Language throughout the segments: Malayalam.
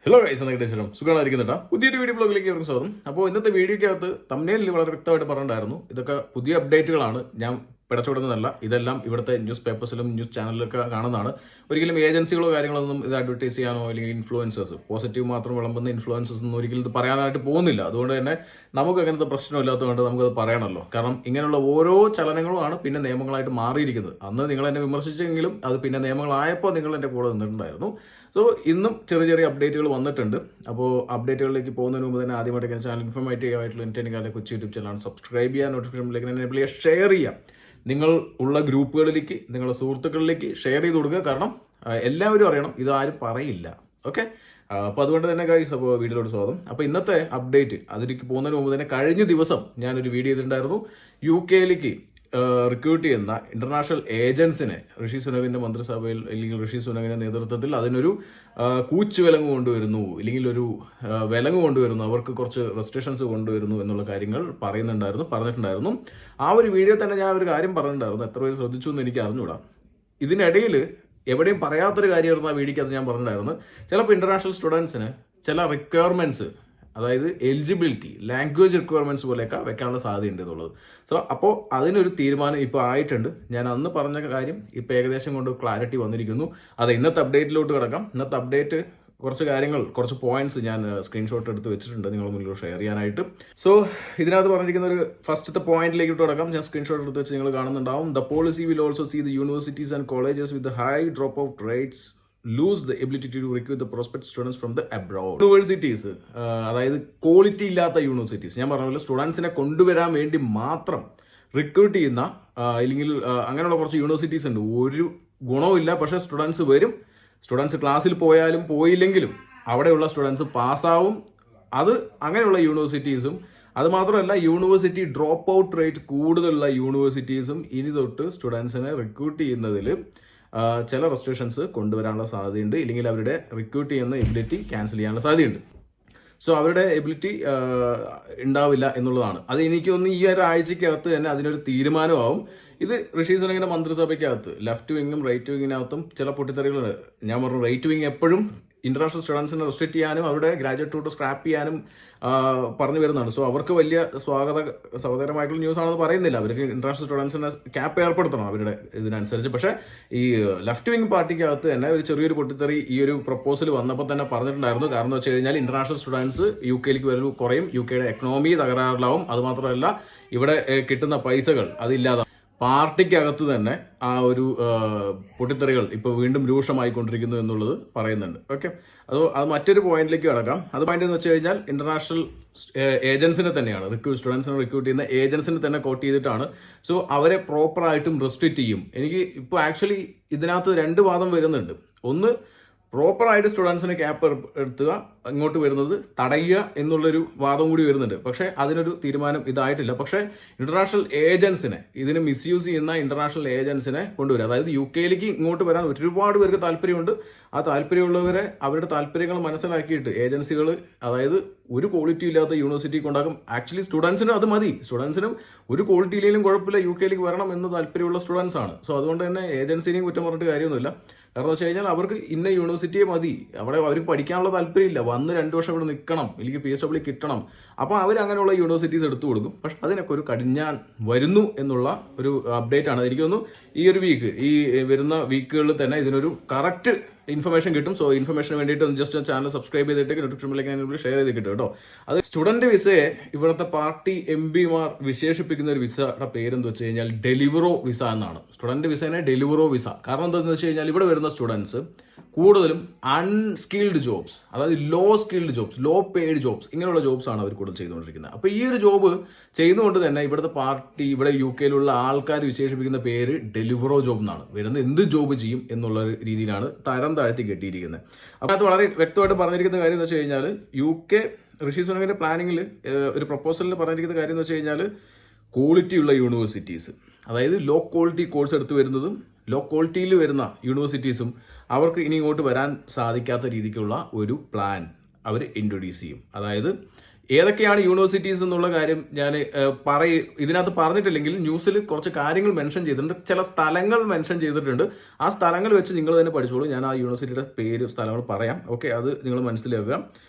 ഹലോ ഗൈസ്, എന്നൊക്കെ ശേഷം സുഖമായിരിക്കുന്നുണ്ട്. പുതിയൊരു വീഡിയോ ബ്ലോഗിലേക്ക് അവർക്ക് സ്വാഗതം. അപ്പോൾ ഇന്നത്തെ വീഡിയോയ്ക്കകത്ത് തംബ്നെയിലിൽ വളരെ വ്യക്തമായിട്ട് പറഞ്ഞിട്ടുണ്ടായിരുന്നു, ഇതൊക്കെ പുതിയ അപ്ഡേറ്റുകളാണ്, ഞാൻ പിടച്ചുവിടുന്നതല്ല. ഇതെല്ലാം ഇവിടുത്തെ ന്യൂസ് പേപ്പേഴ്സിലും ന്യൂസ് ചാനലിലൊക്കെ കാണുന്നതാണ്. ഒരിക്കലും ഏജൻസികളോ കാര്യങ്ങളൊന്നും ഇത് അഡ്വർട്ടൈസ് ചെയ്യാനോ അല്ലെങ്കിൽ ഇൻഫ്ലുവൻസേഴ്സ് പോസിറ്റീവ് മാത്രം വിളമ്പുന്ന ഇൻഫ്ലുവൻസേഴ്സ് ഒന്നും ഒരിക്കലും ഇത് പറയാനായിട്ട് പോകുന്നില്ല. അതുകൊണ്ട് തന്നെ നമുക്ക് അങ്ങനത്തെ പ്രശ്നമില്ലാത്തതുകൊണ്ട് നമുക്കത് പറയണമല്ലോ. കാരണം ഇങ്ങനെയുള്ള ഓരോ ചലനങ്ങളുമാണ് പിന്നെ നിയമങ്ങളായിട്ട് മാറിയിരിക്കുന്നത്. അന്ന് നിങ്ങൾ എന്നെ വിമർശിച്ചെങ്കിലും അത് പിന്നെ നിയമങ്ങളായപ്പോൾ നിങ്ങൾ എൻ്റെ കൂടെ നിന്നിട്ടുണ്ടായിരുന്നു. സോ ഇന്നും ചെറിയ ചെറിയ അപ്ഡേറ്റുകൾ വന്നിട്ടുണ്ട്. അപ്പോൾ അപ്ഡേറ്റുകളിലേക്ക് പോകുന്നതിന് മുമ്പ് തന്നെ ആദ്യമായിട്ട് ചാനൽ ഇൻഫോർമേറ്റീവ് ആയിട്ടുള്ള എൻ്റെ കൊച്ചു യൂട്യൂബ് ചാനലാണ്. സബ്സ്ക്രൈബ് ചെയ്യുക, നോട്ടിഫിക്കേഷനിലേക്ക് എനേബിൾ ചെയ്യുക, ഷെയർ ചെയ്യുക. നിങ്ങൾ ഉള്ള ഗ്രൂപ്പുകളിലേക്ക്, നിങ്ങളുടെ സുഹൃത്തുക്കളിലേക്ക് ഷെയർ ചെയ്ത് കൊടുക്കുക. കാരണം എല്ലാവരും അറിയണം, ഇതാരും പറയില്ല. ഓക്കെ, അപ്പോൾ അതുകൊണ്ട് തന്നെ ഗൈസ്, അപ്പോൾ വീഡിയോയോട് സ്വാഗതം. അപ്പോൾ ഇന്നത്തെ അപ്ഡേറ്റ് അതിലേക്ക് പോകുന്നതിന് മുമ്പ് തന്നെ കഴിഞ്ഞ ദിവസം ഞാനൊരു വീഡിയോ ചെയ്തിട്ടുണ്ടായിരുന്നു. UK റിക്രൂട്ട് ചെയ്യുന്ന ഇന്റർനാഷണൽ ഏജൻസിനെ ഋഷി സുനകിന്റെ മന്ത്രിസഭയിൽ അല്ലെങ്കിൽ ഋഷി സുനകിന്റെ നേതൃത്വത്തിൽ അതിനൊരു കൂച്ചു വിലങ്ങ് കൊണ്ടുവരുന്നു, ഇല്ലെങ്കിൽ ഒരു വിലങ്ങ് കൊണ്ടുവരുന്നു, അവർക്ക് കുറച്ച് റെസ്ട്രിക്ഷൻസ് കൊണ്ടുവരുന്നു എന്നുള്ള കാര്യങ്ങൾ പറഞ്ഞിട്ടുണ്ടായിരുന്നു. ആ ഒരു വീഡിയോ തന്നെ ഞാൻ ഒരു കാര്യം പറഞ്ഞിട്ടുണ്ടായിരുന്നു. എത്ര പേര് ശ്രദ്ധിച്ചു എന്ന് എനിക്ക് അറിഞ്ഞൂടാ. ഇതിനിടയിൽ എവിടെയും പറയാത്തൊരു കാര്യമായിരുന്നു ആ വീഡിയോക്കകത്ത് ഞാൻ പറഞ്ഞിട്ടുണ്ടായിരുന്നു. ചിലപ്പോൾ ഇന്റർനാഷണൽ സ്റ്റുഡൻസിന് ചില റിക്വയർമെന്റ്സ്, അതായത് എലിജിബിലിറ്റി, ലാംഗ്വേജ് റിക്വയർമെന്റ്സ് പോലെയൊക്കെ വെക്കാനുള്ള സാധ്യതയുണ്ട് എന്നുള്ളത്. സോ അപ്പോൾ അതിനൊരു തീരുമാനം ഇപ്പോൾ ആയിട്ടുണ്ട്. ഞാൻ അന്ന് പറഞ്ഞ കാര്യം ഇപ്പോൾ ഏകദേശം കൊണ്ട് ക്ലാരിറ്റി വന്നിരിക്കുന്നു. അതെ, ഇന്നത്തെ അപ്ഡേറ്റിലോട്ട് കിടക്കാം. ഇന്നത്തെ അപ്ഡേറ്റ് കുറച്ച് പോയിന്റ്സ് ഞാൻ സ്ക്രീൻഷോട്ട് എടുത്ത് വെച്ചിട്ടുണ്ട് നിങ്ങൾ മുന്നിൽ ഷെയർ ചെയ്യാനായിട്ട്. സോ ഇതിനകത്ത് പറഞ്ഞിരിക്കുന്ന ഒരു ഫസ്റ്റത്തെ പോയിന്റിലേക്ക് കിടക്കാം. ഞാൻ സ്ക്രീൻഷോട്ട് എടുത്ത് വെച്ച് നിങ്ങൾ കാണുന്നുണ്ടാവും. The policy will also see the universities and colleges with high drop out rates lose the ability to recruit the prospective students from the abroad. Universities, അതായത് ക്വാളിറ്റി ഇല്ലാത്ത യൂണിവേഴ്സിറ്റീസ്, ഞാൻ പറഞ്ഞ പോലെ സ്റ്റുഡൻസിനെ കൊണ്ടുവരാൻ വേണ്ടി മാത്രം റിക്രൂട്ട് ചെയ്യുന്ന ഇല്ലെങ്കിൽ അങ്ങനെയുള്ള കുറച്ച് യൂണിവേഴ്സിറ്റീസ് ഉണ്ട്. ഒരു ഗുണവുമില്ല, പക്ഷേ സ്റ്റുഡൻസ് വരും. സ്റ്റുഡൻസ് ക്ലാസ്സിൽ പോയാലും പോയില്ലെങ്കിലും അവിടെയുള്ള സ്റ്റുഡൻസ് പാസ്സാവും. അത് അങ്ങനെയുള്ള യൂണിവേഴ്സിറ്റീസും, അതുമാത്രമല്ല യൂണിവേഴ്സിറ്റി ഡ്രോപ്പ് ഔട്ട് റേറ്റ് കൂടുതലുള്ള യൂണിവേഴ്സിറ്റീസും ഇനി തൊട്ട് സ്റ്റുഡൻസിനെ റിക്രൂട്ട് ചെയ്യുന്നതിൽ ചില റെസ്ട്രിക്ഷൻസ് കൊണ്ടുവരാനുള്ള സാധ്യതയുണ്ട്. ഇല്ലെങ്കിൽ അവരുടെ റിക്രൂട്ട് ചെയ്യുന്ന എബിലിറ്റി ക്യാൻസൽ ചെയ്യാനുള്ള സാധ്യതയുണ്ട്. സോ അവരുടെ എബിലിറ്റി ഉണ്ടാവില്ല എന്നുള്ളതാണ്. അത് എനിക്ക് തോന്നുന്നു ഈ ഒരാഴ്ചക്കകത്ത് തന്നെ അതിനൊരു തീരുമാനമാവും. ഇത് ഋഷി സുനകിന്റെ മന്ത്രിസഭയ്ക്കകത്ത് ലെഫ്റ്റ് വിങ്ങും റൈറ്റ് വിങ്ങിനകത്തും ചില പൊട്ടിത്തെറികളുണ്ട്. ഞാൻ പറഞ്ഞു, റൈറ്റ് വിങ് എപ്പോഴും ഇന്റർനാഷണൽ സ്റ്റുഡൻസിനെ റെസ്ട്രിക്ട് ചെയ്യാനും അവരുടെ ഗ്രാജുവേറ്റ് റൂട്ട് സ്ക്രാപ്പ് ചെയ്യാനും പറഞ്ഞു വരുന്നതാണ്. സോ അവർക്ക് വലിയ സ്വാഗതകരമായിട്ടുള്ള ന്യൂസ് ആണെന്ന് പറയുന്നില്ല. അവർക്ക് ഇന്റർനാഷണൽ സ്റ്റുഡൻസിനെ ക്യാപ്പ് ഏർപ്പെടുത്തണം അവരുടെ ഇതിനനുസരിച്ച്. പക്ഷേ ഈ ലെഫ്റ്റ് വിങ് പാർട്ടിക്കകത്ത് തന്നെ ഒരു ചെറിയൊരു പൊട്ടിത്തെറി ഈ ഒരു പ്രപ്പോസൽ വന്നപ്പോൾ തന്നെ പറഞ്ഞിട്ടുണ്ടായിരുന്നു. കാരണം എന്ന് വെച്ച് കഴിഞ്ഞാൽ ഇന്റർനാഷണൽ സ്റ്റുഡൻസ് UK വരവ് കുറയും, UK എക്കണോമി തകരാറിലാവും. അതുമാത്രമല്ല ഇവിടെ കിട്ടുന്ന പൈസകൾ അതില്ലാതെ പാർട്ടിക്കകത്ത് തന്നെ ആ ഒരു പൊട്ടിത്തെറികൾ ഇപ്പോൾ വീണ്ടും രൂക്ഷമായിക്കൊണ്ടിരിക്കുന്നു എന്നുള്ളത് പറയുന്നുണ്ട്. ഓക്കെ, അത് മറ്റൊരു പോയിന്റിലേക്ക് കടക്കാം. അത് പോയിന്റ് എന്ന് വെച്ച് കഴിഞ്ഞാൽ ഇന്റർനാഷണൽ ഏജൻസിനെ തന്നെയാണ് സ്റ്റുഡൻസിനെ റിക്രൂട്ട് ചെയ്യുന്ന ഏജൻസിനെ തന്നെ കോട്ട് ചെയ്തിട്ടാണ്. സോ അവരെ പ്രോപ്പറായിട്ടും റെസ്ട്രിക്റ്റ് ചെയ്യും. എനിക്ക് ഇപ്പോൾ ആക്ച്വലി ഇതിനകത്ത് രണ്ട് വാദം വരുന്നുണ്ട്. ഒന്ന്, പ്രോപ്പറായിട്ട് സ്റ്റുഡൻസിനെ ക്യാപ്പ് എടുത്തുക, ഇങ്ങോട്ട് വരുന്നത് തടയുക എന്നുള്ളൊരു വാദം കൂടി വരുന്നുണ്ട്. പക്ഷേ അതിനൊരു തീരുമാനം ഇതായിട്ടില്ല. പക്ഷേ ഇന്റർനാഷണൽ ഏജൻസിനെ, ഇതിനെ മിസ്യൂസ് ചെയ്യുന്ന ഇന്റർനാഷണൽ ഏജൻസിനെ കൊണ്ടുവരിക, അതായത് UK ഇങ്ങോട്ട് വരാൻ ഒരുപാട് പേർക്ക് താല്പര്യമുണ്ട്. ആ താല്പര്യമുള്ളവരെ അവരുടെ താല്പര്യങ്ങൾ മനസ്സിലാക്കിയിട്ട് ഏജൻസികൾ, അതായത് ഒരു ക്വാളിറ്റി ഇല്ലാത്ത യൂണിവേഴ്സിറ്റി കൊണ്ടാക്കും. ആക്ച്വലി സ്റ്റുഡൻസിനും അത് മതി. സ്റ്റുഡൻസിനും ഒരു ക്വാളിറ്റി ഇല്ലെങ്കിലും കുഴപ്പമില്ല, UK വരണം എന്ന് താല്പര്യമുള്ള സ്റ്റുഡൻസ് ആണ്. സോ അതുകൊണ്ട് തന്നെ ഏജൻസിനെയും കുറ്റം പറഞ്ഞിട്ട് കാര്യമൊന്നുമില്ല. കാരണം വെച്ച് കഴിഞ്ഞാൽ അവർക്ക് ഇന്ന യൂണിവേഴ്സിറ്റിയെ മതി, അവിടെ അവർക്ക് പഠിക്കാനുള്ള താല്പര്യമില്ല, വന്ന് 2 വർഷം ഇവിടെ നിൽക്കണം, അല്ലെങ്കിൽ PSW കിട്ടണം. അപ്പോൾ അവർ അങ്ങനെയുള്ള യൂണിവേഴ്സിറ്റീസ് എടുത്തു കൊടുക്കും. പക്ഷെ അതിനൊക്കെ ഒരു കടിഞ്ഞാൻ വരുന്നു എന്നുള്ള ഒരു അപ്ഡേറ്റ് ആണ്. എനിക്ക് തോന്നുന്നു ഈ ഒരു വീക്ക്, ഈ വരുന്ന വീക്കുകളിൽ തന്നെ ഇതിനൊരു കറക്റ്റ് ഇൻഫർമേഷൻ കിട്ടും. സോ ഇൻഫർമേഷന് വേണ്ടിയിട്ട് ജസ്റ്റ് ചാനൽ സബ്സ്ക്രൈബ് ചെയ്തിട്ട് നോട്ടിഫിക്കേഷനിലേക്ക് ഷെയർ ചെയ്ത് കിട്ടും കേട്ടോ. അത് സ്റ്റുഡന്റ് വിസയെ ഇവിടുത്തെ പാർട്ടി MPമാർ വിശേഷിപ്പിക്കുന്ന ഒരു വിസയുടെ പേരെന്ന് വെച്ച് കഴിഞ്ഞാൽ ഡെലിവറോ വിസ എന്നാണ്. സ്റ്റുഡന്റ് വിസേനെ ഡെലിവറോ വിസ. കാരണം എന്താണെന്ന് വെച്ച് കഴിഞ്ഞാൽ ഇവിടെ വരുന്ന സ്റ്റുഡൻസ് കൂടുതലും അൺസ്കിൽഡ് ജോബ്സ്, അതായത് low skilled jobs, low paid jobs, ഇങ്ങനെയുള്ള ജോബ്സ് ആണ് അവർ കൂടുതൽ ചെയ്തുകൊണ്ടിരിക്കുന്നത്. അപ്പോൾ ഈ ഒരു ജോബ് ചെയ്യുന്നതുകൊണ്ട് തന്നെ ഇവിടുത്തെ പാർട്ടി, ഇവിടെ UK ആൾക്കാർ വിശേഷിപ്പിക്കുന്ന പേര് ഡെലിവറോ ജോബ് എന്നാണ്. വരുന്ന എന്ത് ജോബ് ചെയ്യും എന്നുള്ള രീതിയിലാണ് തരം താഴ്ത്തി കെട്ടിയിരിക്കുന്നത്. അപ്പോൾ അത് വളരെ വ്യക്തമായിട്ട് പറഞ്ഞിരിക്കുന്ന കാര്യം എന്ന് വെച്ച് കഴിഞ്ഞാൽ UK ഋഷി സുനകിന്റെ പ്ലാനിങ്ങിൽ ഒരു പ്രപ്പോസലിൽ പറഞ്ഞിരിക്കുന്ന കാര്യം എന്ന് വെച്ച് കഴിഞ്ഞാൽ ക്വാളിറ്റി ഉള്ള യൂണിവേഴ്സിറ്റീസ്, അതായത് ലോ ക്വാളിറ്റി കോഴ്സ് എടുത്തു വരുന്നതും ലോ ക്വാളിറ്റിയിൽ വരുന്ന യൂണിവേഴ്സിറ്റീസും അവർക്ക് ഇനി ഇങ്ങോട്ട് വരാൻ സാധിക്കാത്ത രീതിക്കുള്ള ഒരു പ്ലാൻ അവർ ഇൻട്രൊഡ്യൂസ് ചെയ്യും. അതായത് ഏതൊക്കെയാണ് യൂണിവേഴ്സിറ്റീസ് എന്നുള്ള കാര്യം ഞാൻ ഇതിനകത്ത് പറഞ്ഞിട്ടില്ലെങ്കിൽ ന്യൂസിൽ കുറച്ച് കാര്യങ്ങൾ മെൻഷൻ ചെയ്തിട്ടുണ്ട്, ചില സ്ഥലങ്ങൾ മെൻഷൻ ചെയ്തിട്ടുണ്ട്. ആ സ്ഥലങ്ങൾ വെച്ച് നിങ്ങൾ തന്നെ പഠിച്ചോളൂ. ഞാൻ ആ യൂണിവേഴ്സിറ്റിയുടെ പേര് സ്ഥലങ്ങൾ പറയാം. ഓക്കെ, അത് നിങ്ങൾ മനസ്സിലാക്കുക.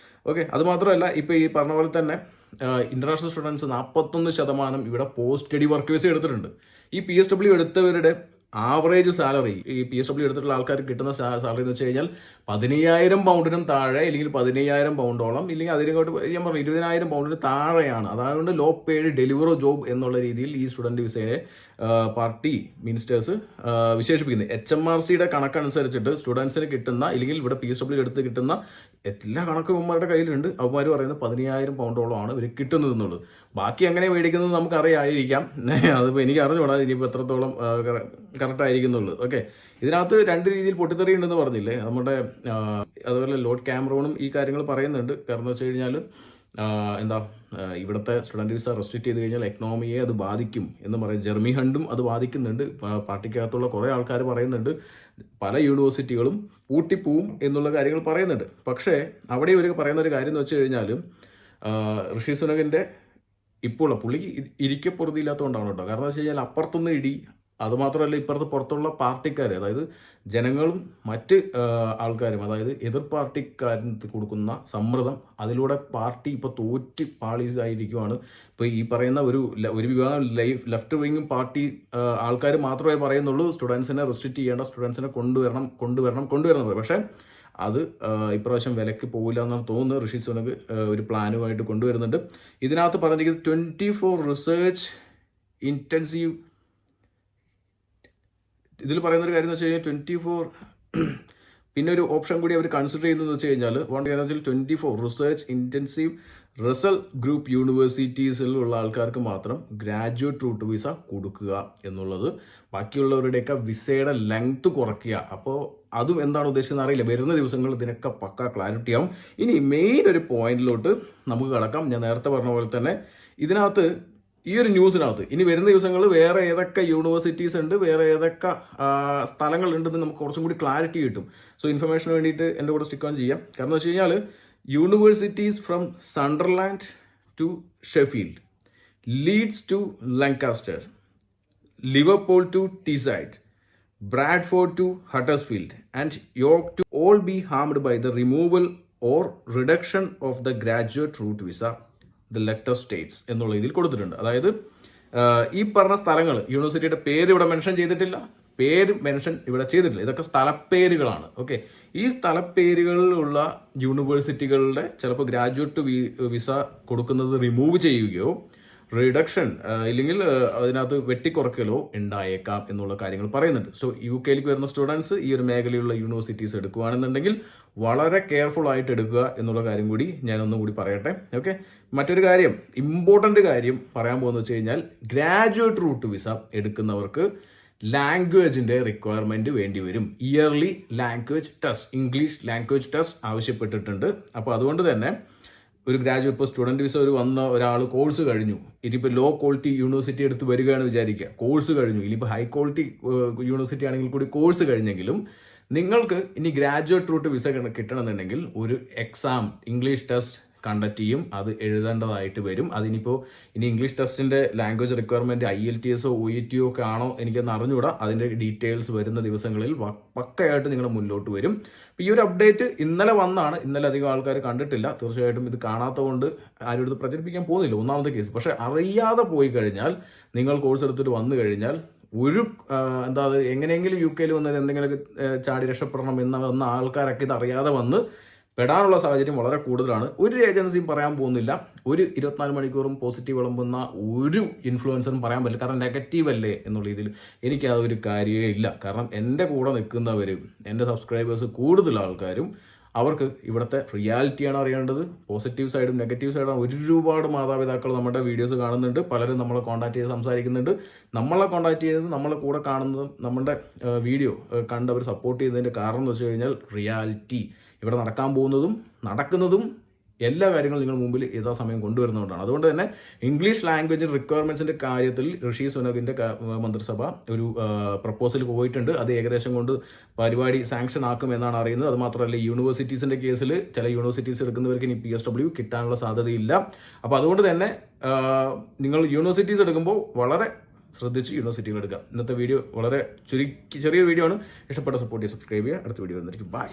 ഓക്കെ, അത് മാത്രമല്ല ഇപ്പോൾ ഈ പറഞ്ഞ പോലെ തന്നെ ഇന്റർനാഷണൽ സ്റ്റുഡൻസ് 41% ഇവിടെ പോസ്റ്റ് സ്റ്റഡി വർക്ക് വിസ എടുത്തിട്ടുണ്ട്. ഈ PSW എടുത്തവരുടെ ആവറേജ് സാലറി, ഈ PSW എടുത്തിട്ടുള്ള ആൾക്കാർക്ക് കിട്ടുന്ന സാലറി എന്ന് വെച്ച് കഴിഞ്ഞാൽ 15,000 പൗണ്ടിനും താഴെ, അല്ലെങ്കിൽ 15,000 പൗണ്ടോളം, ഇല്ലെങ്കിൽ അതിനോട്ട് ഞാൻ പറഞ്ഞു 20,000 പൗണ്ടിന് താഴെയാണ്. അതുകൊണ്ട് ലോ പെയ്ഡ് ഡെലിവറോ ജോബ് എന്നുള്ള രീതിയിൽ ഈ സ്റ്റുഡൻറ് വിസയെ പാർട്ടി മിനിസ്റ്റേഴ്സ് വിശേഷിപ്പിക്കുന്നത്. HMRCയുടെ കണക്കനുസരിച്ചിട്ട് സ്റ്റുഡൻസിന് കിട്ടുന്ന, ഇല്ലെങ്കിൽ ഇവിടെ PSW എടുത്ത് കിട്ടുന്ന എല്ലാ കണക്കും അവന്മാരുടെ കയ്യിലുണ്ട്. അവന്മാർ പറയുന്നത് 15,000 പൗണ്ടോളമാണ് ഇവർ കിട്ടുന്നത് എന്നുള്ളത്. ബാക്കി എങ്ങനെ മേടിക്കുന്നത് നമുക്കറിയായിരിക്കാം, അതിപ്പോൾ എനിക്ക് അറിഞ്ഞുകൂടാ ഇനിയിപ്പോൾ എത്രത്തോളം കറക്റ്റ് ആയിരിക്കുന്നുള്ളൂ. ഓക്കെ, ഇതിനകത്ത് 2 രീതിയിൽ പൊട്ടിത്തെറി ഉണ്ടെന്ന് പറഞ്ഞില്ലേ നമ്മുടെ. അതുപോലെ ലോർഡ് കാമറൂണും ഈ കാര്യങ്ങൾ പറയുന്നുണ്ട്. കാരണം എന്ന് വെച്ച് കഴിഞ്ഞാൽ ഇവിടുത്തെ സ്റ്റുഡൻറ് വിസ റെസ്ട്രിക്റ്റ് ചെയ്ത് കഴിഞ്ഞാൽ എക്കണോമിയെ അത് ബാധിക്കും എന്ന് പറയും. ജെർമി ഹണ്ടും അത് ബാധിക്കുന്നുണ്ട്. പാർട്ടിക്കകത്തുള്ള കുറേ ആൾക്കാർ പറയുന്നുണ്ട് പല യൂണിവേഴ്സിറ്റികളും പൂട്ടിപ്പോവും എന്നുള്ള കാര്യങ്ങൾ പറയുന്നുണ്ട്. പക്ഷേ അവിടെ ഇവർ പറയുന്ന ഒരു കാര്യം എന്ന് വെച്ച് കഴിഞ്ഞാൽ ഋഷി സുനകിൻ്റെ ഇപ്പോൾ പുള്ളിക്ക് ഇരിക്കപ്പുറതിയില്ലാത്തതുകൊണ്ടാണ് കേട്ടോ. കാരണം എന്ന് വെച്ച് കഴിഞ്ഞാൽ അപ്പുറത്തൊന്നും ഇടി, അതുമാത്രമല്ല ഇപ്പുറത്ത് പുറത്തുള്ള പാർട്ടിക്കാർ, അതായത് ജനങ്ങളും മറ്റ് ആൾക്കാരും, അതായത് എതിർ പാർട്ടിക്കാരന് കൊടുക്കുന്ന സമ്മർദ്ദം, അതിലൂടെ പാർട്ടി ഇപ്പോൾ തോറ്റ് പാളീസായിരിക്കുവാണ്. ഇപ്പോൾ ഈ പറയുന്ന ഒരു വിഭാഗം ലെഫ്റ്റ് വിങ് പാർട്ടി ആൾക്കാർ മാത്രമേ പറയുന്നുള്ളൂ സ്റ്റുഡൻസിനെ റെസ്ട്രിക്റ്റ് ചെയ്യേണ്ട, സ്റ്റുഡൻസിനെ കൊണ്ടുവരണം. പക്ഷേ അത് ഇപ്രാവശ്യം വിലക്ക് പോകില്ല എന്നാണ് തോന്നുന്നത്. ഋഷി സുനക് ഒരു പ്ലാനുമായിട്ട് കൊണ്ടുവരുന്നുണ്ട്. ഇതിനകത്ത് പറഞ്ഞിരിക്കുന്നത് 24 റിസർച്ച് ഇൻറ്റൻസീവ്. ഇതിൽ പറയുന്നൊരു കാര്യം എന്ന് വെച്ച് കഴിഞ്ഞാൽ 24 പിന്നെ ഒരു ഓപ്ഷൻ കൂടി അവർ കൺസിഡർ ചെയ്യുന്നതെന്ന് വെച്ച് കഴിഞ്ഞാൽ 24 റിസർച്ച് ഇൻറ്റൻസീവ് റിസൾട്ട് ഗ്രൂപ്പ് യൂണിവേഴ്സിറ്റീസിലുള്ള ആൾക്കാർക്ക് മാത്രം ഗ്രാജുവേറ്റ് റൂട്ട് വിസ കൊടുക്കുക എന്നുള്ളത്. ബാക്കിയുള്ളവരുടെയൊക്കെ വിസയുടെ ലെങ്ത് കുറയ്ക്കുക. അപ്പോൾ അതും എന്താണ് ഉദ്ദേശിക്കുന്നത് അറിയില്ല. വരുന്ന ദിവസങ്ങളിൽ ഇതിനൊക്കെ പക്ക ക്ലാരിറ്റി ആവും. ഇനി മെയിൻ ഒരു പോയിന്റിലോട്ട് നമുക്ക് കടക്കാം. ഞാൻ നേരത്തെ പറഞ്ഞ പോലെ തന്നെ ഇതിനകത്ത് ഈ ഒരു ന്യൂസിനകത്ത് ഇനി വരുന്ന ദിവസങ്ങളിൽ വേറെ ഏതൊക്കെ യൂണിവേഴ്സിറ്റീസ് ഉണ്ട്, വേറെ ഏതൊക്കെ സ്ഥലങ്ങളുണ്ടെന്ന് നമുക്ക് കുറച്ചും കൂടി ക്ലാരിറ്റി കിട്ടും. സോ ഇൻഫർമേഷന് വേണ്ടിയിട്ട് എൻ്റെ കൂടെ സ്റ്റിക്ക് ഓൺ ചെയ്യാം. കാരണം എന്ന് വെച്ച് കഴിഞ്ഞാൽ universities from Sunderland to Sheffield, Leeds to Lancaster, Liverpool to Teesside, Bradford to Huddersfield, and York to all be harmed by the removal or reduction of the graduate route visa, the letter states എന്നുള്ള രീതിയിൽ കൊടുത്തിട്ടുണ്ട്. അതായത് ഈ പറഞ്ഞ സ്ഥലങ്ങൾ യൂണിവേഴ്സിറ്റിയുടെ പേര് ഇവിടെ മെൻഷൻ ചെയ്തിട്ടില്ല, ഇതൊക്കെ സ്ഥലപ്പേരുകളാണ്. ഓക്കെ, ഈ സ്ഥലപ്പേരുകളിലുള്ള യൂണിവേഴ്സിറ്റികളുടെ ചിലപ്പോൾ ഗ്രാജുവേറ്റ് വിസ കൊടുക്കുന്നത് റിമൂവ് ചെയ്യുകയോ റിഡക്ഷൻ ഇല്ലെങ്കിൽ അതിനകത്ത് വെട്ടിക്കുറയ്ക്കലോ ഉണ്ടായേക്കാം എന്നുള്ള കാര്യങ്ങൾ പറയുന്നുണ്ട്. സോ UK വരുന്ന സ്റ്റുഡൻസ് ഈ ഒരു മേഖലയിലുള്ള യൂണിവേഴ്സിറ്റീസ് എടുക്കുകയാണെന്നുണ്ടെങ്കിൽ വളരെ കെയർഫുൾ ആയിട്ട് എടുക്കുക എന്നുള്ള കാര്യം കൂടി ഞാനൊന്നും കൂടി പറയട്ടെ. ഓക്കെ, മറ്റൊരു കാര്യം, ഇമ്പോർട്ടൻ്റ് കാര്യം പറയാൻ പോകുന്നത് വെച്ച് കഴിഞ്ഞാൽ ഗ്രാജുവേറ്റ് റൂട്ട് വിസ എടുക്കുന്നവർക്ക് ലാംഗ്വേജിൻ്റെ റിക്വയർമെൻറ്റ് വേണ്ടി വരും. Yearly language test, English language test ആവശ്യപ്പെട്ടിട്ടുണ്ട്. അപ്പോൾ അതുകൊണ്ട് തന്നെ ഒരു ഗ്രാജുവേറ്റ്, ഇപ്പോൾ സ്റ്റുഡൻറ്റ് വിസ വന്ന ഒരാൾ കോഴ്സ് കഴിഞ്ഞു, ഇനിയിപ്പോൾ ലോ ക്വാളിറ്റി യൂണിവേഴ്സിറ്റി എടുത്ത് വരികയാണ് വിചാരിക്കുക, കോഴ്സ് കഴിഞ്ഞു, ഇനിയിപ്പോൾ ഹൈ ക്വാളിറ്റി യൂണിവേഴ്സിറ്റി ആണെങ്കിൽ കൂടി കോഴ്സ് കഴിഞ്ഞെങ്കിലും നിങ്ങൾക്ക് ഇനി ഗ്രാജുവേറ്റ് റൂട്ട് വിസ കിട്ടണമെന്നുണ്ടെങ്കിൽ ഒരു എക്സാം, ഇംഗ്ലീഷ് ടെസ്റ്റ് കണ്ടക്ട് ചെയ്യും. അത് എഴുതേണ്ടതായിട്ട് വരും. അതിനിപ്പോൾ ഇനി ഇംഗ്ലീഷ് ടെസ്റ്റിൻ്റെ ലാംഗ്വേജ് റിക്വയർമെൻറ്റ് IELTS OET ഒക്കെ ആണോ എനിക്കൊന്ന് അറിഞ്ഞുകൂടാ. അതിൻ്റെ ഡീറ്റെയിൽസ് വരുന്ന ദിവസങ്ങളിൽ പക്കയായിട്ട് നിങ്ങളുടെ മുന്നോട്ട് വരും. അപ്പോൾ ഈ ഒരു അപ്ഡേറ്റ് ഇന്നലെ വന്നാണ്, ഇന്നലെ അധികം ആൾക്കാർ കണ്ടിട്ടില്ല. തീർച്ചയായിട്ടും ഇത് കാണാത്തതുകൊണ്ട് ആരും ഇത് പ്രചരിപ്പിക്കാൻ പോകുന്നില്ല, ഒന്നാമത്തെ കേസ്. പക്ഷേ അറിയാതെ പോയി കഴിഞ്ഞാൽ, നിങ്ങൾ കോഴ്സ് എടുത്തിട്ട് വന്നു കഴിഞ്ഞാൽ ഒരു എങ്ങനെയെങ്കിലും UK വന്നത് എന്തെങ്കിലുമൊക്കെ ചാടി രക്ഷപ്പെടണം എന്ന ആൾക്കാരൊക്കെ ഇത് അറിയാതെ വന്ന് പെടാനുള്ള സാഹചര്യം വളരെ കൂടുതലാണ്. ഒരു ഏജൻസിയും പറയാൻ പോകുന്നില്ല, ഒരു 24 മണിക്കൂറും പോസിറ്റീവ് വിളമ്പുന്ന ഒരു ഇൻഫ്ലുവൻസറും പറയാൻ പറ്റില്ല. കാരണം നെഗറ്റീവ് അല്ലേ എന്നുള്ള രീതിയിൽ എനിക്ക് അതൊരു കാര്യമേ ഇല്ല. കാരണം എൻ്റെ കൂടെ നിൽക്കുന്നവരും എൻ്റെ സബ്സ്ക്രൈബേഴ്സ് കൂടുതൽ ആൾക്കാരും അവർക്ക് ഇവിടുത്തെ റിയാലിറ്റിയാണ് അറിയേണ്ടത്. പോസിറ്റീവ് സൈഡും നെഗറ്റീവ് സൈഡും ഒരുപാട് മാതാപിതാക്കൾ നമ്മുടെ വീഡിയോസ് കാണുന്നുണ്ട്. പലരും നമ്മളെ കോൺടാക്ട് ചെയ്ത് സംസാരിക്കുന്നുണ്ട്. നമ്മളെ കോൺടാക്ട് ചെയ്ത് നമ്മളെ കൂടെ കാണുന്നതും നമ്മുടെ വീഡിയോ കണ്ട് അവർ സപ്പോർട്ട് ചെയ്യുന്നതിൻ്റെ കാരണം എന്ന് വെച്ച് കഴിഞ്ഞാൽ റിയാലിറ്റി, ഇവിടെ നടക്കാൻ പോകുന്നതും നടക്കുന്നതും എല്ലാ കാര്യങ്ങളും നിങ്ങൾ മുമ്പിൽ യഥാസമയം കൊണ്ടുവരുന്നതുകൊണ്ടാണ്. അതുകൊണ്ട് തന്നെ ഇംഗ്ലീഷ് ലാംഗ്വേജ് റിക്വയർമെന്റ്സിന്റെ കാര്യത്തിൽ ഋഷി സുനകിന്റെ മന്ത്രിസഭ ഒരു പ്രപ്പോസൽ പോയിട്ടുണ്ട്. അത് ഏകദേശം കൊണ്ട് പരിപാടി സാങ്ഷൻ ആക്കും എന്നാണ് അറിയുന്നത്. അത് മാത്രമല്ല യൂണിവേഴ്സിറ്റീസിന്റെ കേസിൽ ചില യൂണിവേഴ്സിറ്റീസ് എടുക്കുന്നവർക്ക് ഇനി PSW കിട്ടാനുള്ള സാധ്യതയില്ല. അപ്പോൾ അതുകൊണ്ട് തന്നെ നിങ്ങൾ യൂണിവേഴ്സിറ്റീസ് എടുക്കുമ്പോൾ വളരെ ശ്രദ്ധിച്ച് യൂണിവേഴ്സിറ്റികൾ എടുക്കുക. ഇന്നത്തെ വീഡിയോ വളരെ ചെറിയ വീഡിയോ ആണ്. ഇഷ്ടപ്പെട്ട സപ്പോർട്ട് ചെയ്യുക, സബ്സ്ക്രൈബ് ചെയ്യുക. അടുത്ത വീഡിയോ വന്നിരിക്കും. ബൈ.